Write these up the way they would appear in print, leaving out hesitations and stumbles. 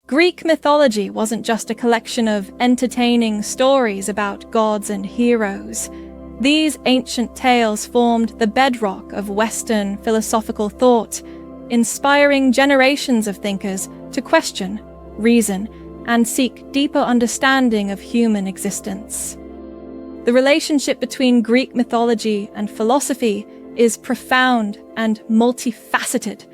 Greek mythology wasn't just a collection of entertaining stories about gods and heroes. These ancient tales formed the bedrock of Western philosophical thought, inspiring generations of thinkers to question, reason, and seek deeper understanding of human existence. The relationship between Greek mythology and philosophy is profound and multifaceted.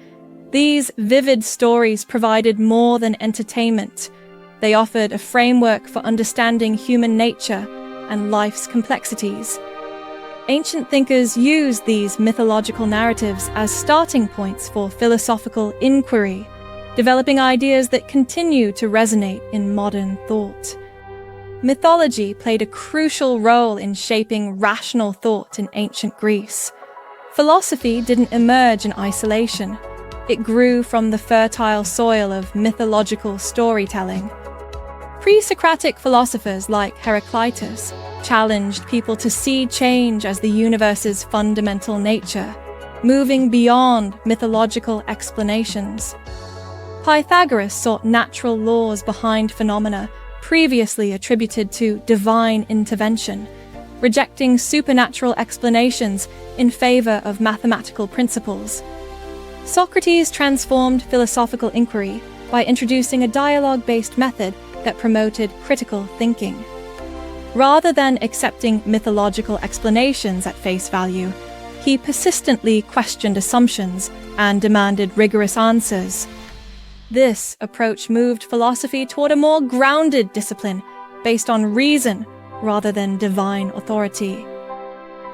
These vivid stories provided more than entertainment. They offered a framework for understanding human nature and life's complexities. Ancient thinkers used these mythological narratives as starting points for philosophical inquiry, developing ideas that continue to resonate in modern thought. Mythology played a crucial role in shaping rational thought in ancient Greece. Philosophy didn't emerge in isolation. It grew from the fertile soil of mythological storytelling. Pre-Socratic philosophers like Heraclitus challenged people to see change as the universe's fundamental nature, moving beyond mythological explanations. Pythagoras sought natural laws behind phenomena previously attributed to divine intervention, rejecting supernatural explanations in favor of mathematical principles. Socrates transformed philosophical inquiry by introducing a dialogue-based method that promoted critical thinking. Rather than accepting mythological explanations at face value, he persistently questioned assumptions and demanded rigorous answers. This approach moved philosophy toward a more grounded discipline based on reason rather than divine authority.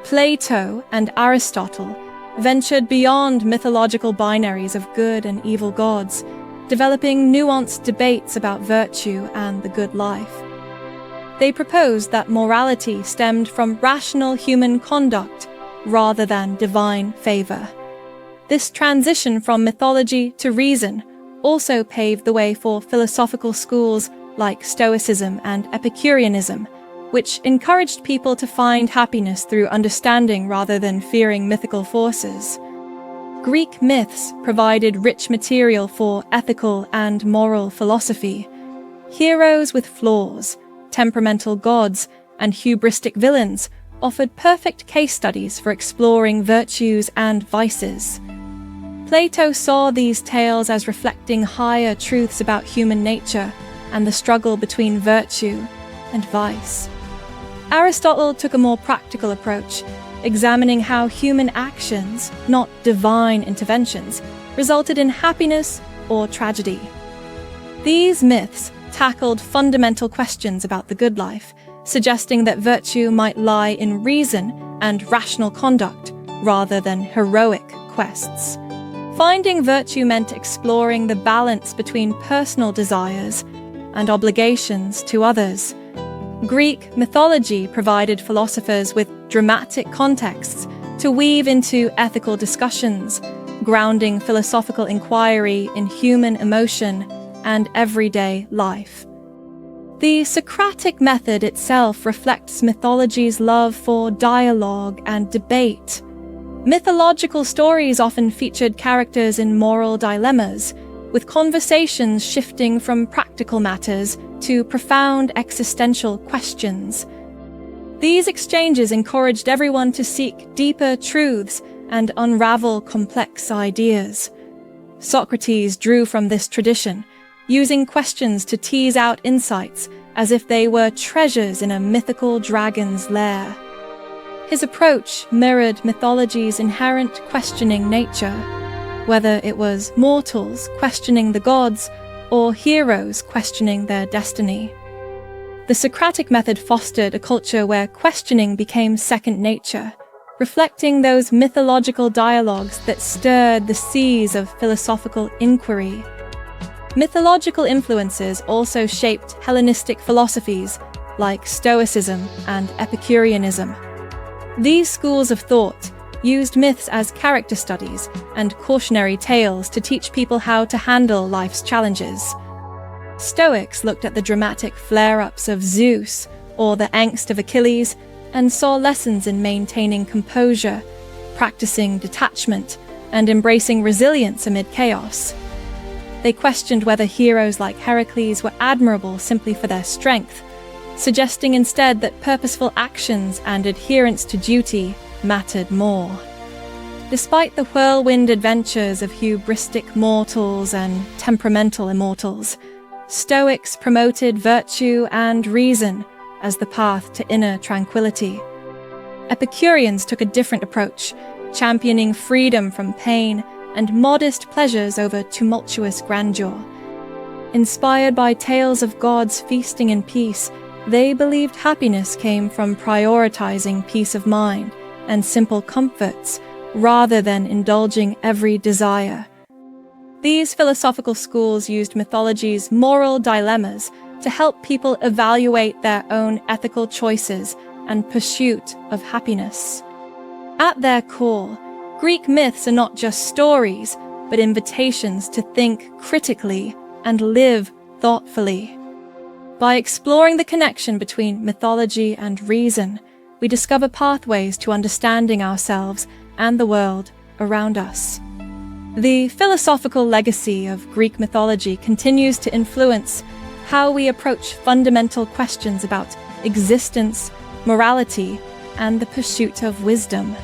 Plato and Aristotle ventured beyond mythological binaries of good and evil gods, developing nuanced debates about virtue and the good life. They proposed that morality stemmed from rational human conduct rather than divine favor. This transition from mythology to reason also paved the way for philosophical schools like Stoicism and Epicureanism, which encouraged people to find happiness through understanding rather than fearing mythical forces. Greek myths provided rich material for ethical and moral philosophy. Heroes with flaws, temperamental gods, and hubristic villains offered perfect case studies for exploring virtues and vices. Plato saw these tales as reflecting higher truths about human nature and the struggle between virtue and vice. Aristotle took a more practical approach, examining how human actions, not divine interventions, resulted in happiness or tragedy. These myths tackled fundamental questions about the good life, suggesting that virtue might lie in reason and rational conduct rather than heroic quests. Finding virtue meant exploring the balance between personal desires and obligations to others. Greek mythology provided philosophers with dramatic contexts to weave into ethical discussions, grounding philosophical inquiry in human emotion and everyday life. The Socratic method itself reflects mythology's love for dialogue and debate. Mythological stories often featured characters in moral dilemmas, with conversations shifting from practical matters to profound existential questions. These exchanges encouraged everyone to seek deeper truths and unravel complex ideas. Socrates drew from this tradition, using questions to tease out insights as if they were treasures in a mythical dragon's lair. His approach mirrored mythology's inherent questioning nature, whether it was mortals questioning the gods or heroes questioning their destiny. The Socratic method fostered a culture where questioning became second nature, reflecting those mythological dialogues that stirred the seas of philosophical inquiry. Mythological influences also shaped Hellenistic philosophies like Stoicism and Epicureanism. These schools of thought used myths as character studies and cautionary tales to teach people how to handle life's challenges. Stoics looked at the dramatic flare-ups of Zeus or the angst of Achilles and saw lessons in maintaining composure, practicing detachment, and embracing resilience amid chaos. They questioned whether heroes like Heracles were admirable simply for their strength, suggesting instead that purposeful actions and adherence to duty mattered more. Despite the whirlwind adventures of hubristic mortals and temperamental immortals, Stoics promoted virtue and reason as the path to inner tranquility. Epicureans took a different approach, championing freedom from pain and modest pleasures over tumultuous grandeur. Inspired by tales of gods feasting in peace, they believed happiness came from prioritizing peace of mind and simple comforts rather than indulging every desire. These philosophical schools used mythology's moral dilemmas to help people evaluate their own ethical choices and pursuit of happiness. At their core, Greek myths are not just stories, but invitations to think critically and live thoughtfully. By exploring the connection between mythology and reason, we discover pathways to understanding ourselves and the world around us. The philosophical legacy of Greek mythology continues to influence how we approach fundamental questions about existence, morality, and the pursuit of wisdom.